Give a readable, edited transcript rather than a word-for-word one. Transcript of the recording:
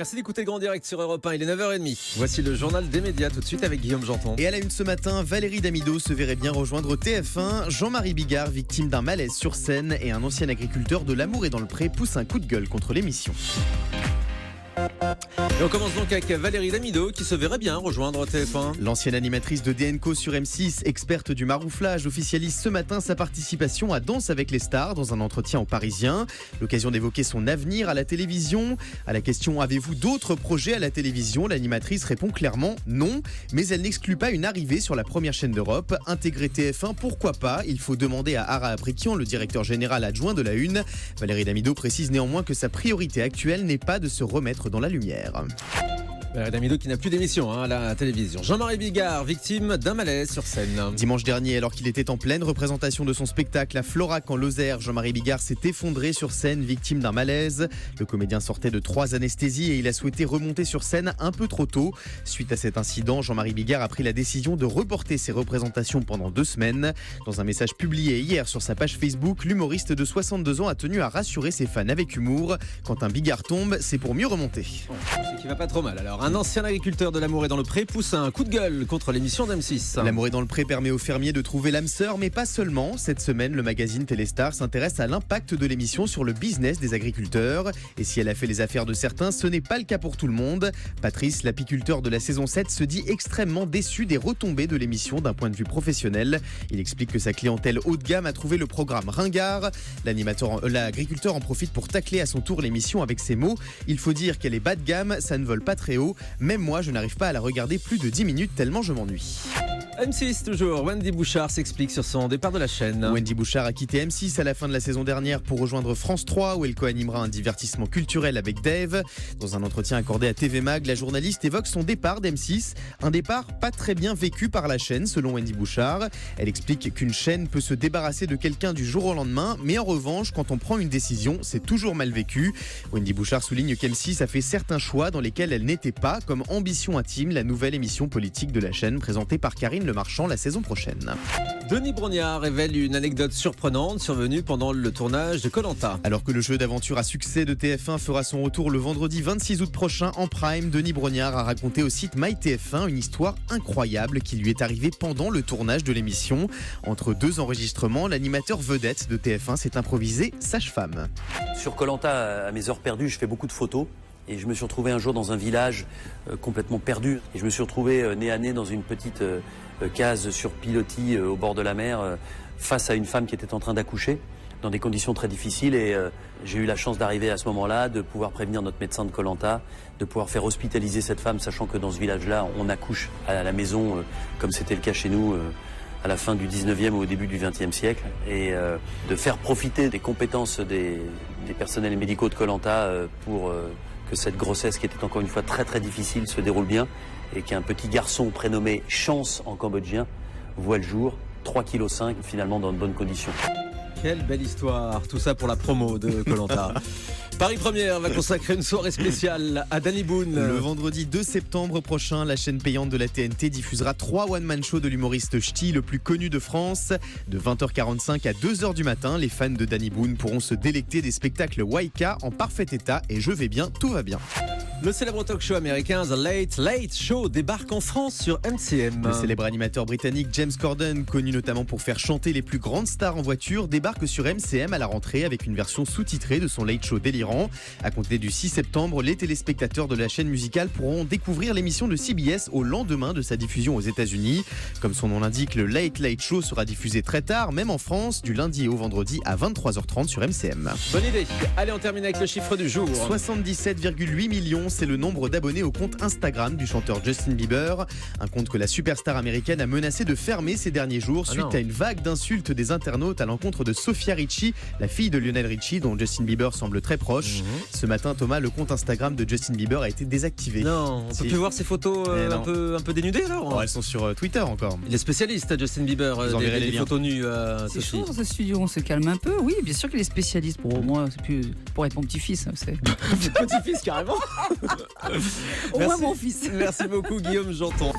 Merci d'écouter le Grand Direct sur Europe 1, il est 9h30. Voici le journal des médias tout de suite avec Guillaume Janton. Et à la une ce matin, Valérie Damido se verrait bien rejoindre TF1. Jean-Marie Bigard, victime d'un malaise sur scène, et un ancien agriculteur de L'Amour est dans le pré pousse un coup de gueule contre l'émission. Et on commence donc avec Valérie Damido qui se verrait bien rejoindre TF1. L'ancienne animatrice de DNCO sur M6, experte du marouflage, officialise ce matin sa participation à Danse avec les stars dans un entretien au Parisien. L'occasion d'évoquer son avenir à la télévision. À la question « Avez-vous d'autres projets à la télévision ?», l'animatrice répond clairement non, mais elle n'exclut pas une arrivée sur la première chaîne d'Europe. Intégrer TF1, pourquoi pas ? Il faut demander à Ara Aprikian, le directeur général adjoint de la Une. Valérie Damido précise néanmoins que sa priorité actuelle n'est pas de se remettre dans la lumière. Valérie Damido qui n'a plus d'émission à la télévision. Jean-Marie Bigard, victime d'un malaise sur scène. Dimanche dernier, alors qu'il était en pleine représentation de son spectacle à Florac en Lozère, Jean-Marie Bigard s'est effondré sur scène, victime d'un malaise. Le comédien sortait de 3 anesthésies et il a souhaité remonter sur scène un peu trop tôt. Suite à cet incident, Jean-Marie Bigard a pris la décision de reporter ses représentations pendant 2 semaines. Dans un message publié hier sur sa page Facebook, l'humoriste de 62 ans a tenu à rassurer ses fans avec humour. Quand un Bigard tombe, c'est pour mieux remonter. C'est qui va pas trop mal. Alors, un ancien agriculteur de L'Amour est dans le pré pousse un coup de gueule contre l'émission d'M6. L'Amour est dans le pré permet aux fermiers de trouver l'âme sœur, mais pas seulement. Cette semaine, le magazine Téléstar s'intéresse à l'impact de l'émission sur le business des agriculteurs. Et si elle a fait les affaires de certains, ce n'est pas le cas pour tout le monde. Patrice, l'apiculteur de la saison 7, se dit extrêmement déçu des retombées de l'émission d'un point de vue professionnel. Il explique que sa clientèle haut de gamme a trouvé le programme ringard. L'agriculteur en profite pour tacler à son tour l'émission avec ces mots. Il faut dire qu'elle est bas de gamme, ça ne vole pas très haut. Même moi, je n'arrive pas à la regarder plus de 10 minutes tellement je m'ennuie. M6 toujours, Wendy Bouchard s'explique sur son départ de la chaîne. Wendy Bouchard a quitté M6 à la fin de la saison dernière pour rejoindre France 3 où elle co-animera un divertissement culturel avec Dave. Dans un entretien accordé à TV Mag, la journaliste évoque son départ d'M6. Un départ pas très bien vécu par la chaîne selon Wendy Bouchard. Elle explique qu'une chaîne peut se débarrasser de quelqu'un du jour au lendemain, mais en revanche, quand on prend une décision, c'est toujours mal vécu. Wendy Bouchard souligne qu'M6 a fait certains choix dans lesquels elle n'était pas, comme Ambition Intime, la nouvelle émission politique de la chaîne présentée par Karine Le Marchand la saison prochaine. Denis Brognard révèle une anecdote surprenante survenue pendant le tournage de Koh-Lanta. Alors que le jeu d'aventure à succès de TF1 fera son retour le vendredi 26 août prochain en prime, Denis Brognard a raconté au site MyTF1 une histoire incroyable qui lui est arrivée pendant le tournage de l'émission. Entre 2 enregistrements, l'animateur vedette de TF1 s'est improvisé sage-femme. Sur Koh-Lanta, à mes heures perdues, je fais beaucoup de photos. Et je me suis retrouvé un jour dans un village complètement perdu. Et je me suis retrouvé nez à nez dans une petite case sur pilotis au bord de la mer, face à une femme qui était en train d'accoucher, dans des conditions très difficiles. Et j'ai eu la chance d'arriver à ce moment-là, de pouvoir prévenir notre médecin de Koh-Lanta, de pouvoir faire hospitaliser cette femme, sachant que dans ce village-là, on accouche à la maison, comme c'était le cas chez nous, à la fin du 19e ou au début du 20e siècle. Et de faire profiter des compétences des personnels médicaux de Koh-Lanta pour que cette grossesse, qui était encore une fois très très difficile, se déroule bien et qu'un petit garçon prénommé Chance en cambodgien voit le jour, 3,5 kg finalement dans de bonnes conditions. Quelle belle histoire, tout ça pour la promo de Koh-Lanta. Paris Première va consacrer une soirée spéciale à Danny Boone. Le vendredi 2 septembre prochain, la chaîne payante de la TNT diffusera 3 one-man shows de l'humoriste ch'ti le plus connu de France. De 20h45 à 2h du matin, les fans de Danny Boone pourront se délecter des spectacles Waika en parfait état et je vais bien, tout va bien. Le célèbre talk show américain The Late Late Show débarque en France sur MCM. Le célèbre animateur britannique James Corden, connu notamment pour faire chanter les plus grandes stars en voiture, débarque sur MCM à la rentrée avec une version sous-titrée de son Late Show délirant. À compter du 6 septembre, les téléspectateurs de la chaîne musicale pourront découvrir l'émission de CBS au lendemain de sa diffusion aux États-Unis. Comme son nom l'indique, le Late Late Show sera diffusé très tard, même en France, du lundi au vendredi à 23h30 sur MCM. Bonne idée. Allez, on termine avec le chiffre du jour. 77,8 millions, c'est le nombre d'abonnés au compte Instagram du chanteur Justin Bieber. Un compte que la superstar américaine a menacé de fermer ces derniers jours suite à une vague d'insultes des internautes à l'encontre de Sofia Richie, la fille de Lionel Richie, dont Justin Bieber semble très proche. Ce matin, Thomas, le compte Instagram de Justin Bieber a été désactivé. Non, on peut plus voir ses photos un peu dénudées alors. Oh, elles sont sur Twitter encore. Il est spécialiste, Justin Bieber, des photos nues. C'est chaud dans ce studio, on se calme un peu. Oui, bien sûr qu'il est spécialiste. Pour moi, c'est plus pour être mon petit-fils. C'est petit-fils carrément. Au moins mon fils. Merci beaucoup Guillaume Janton.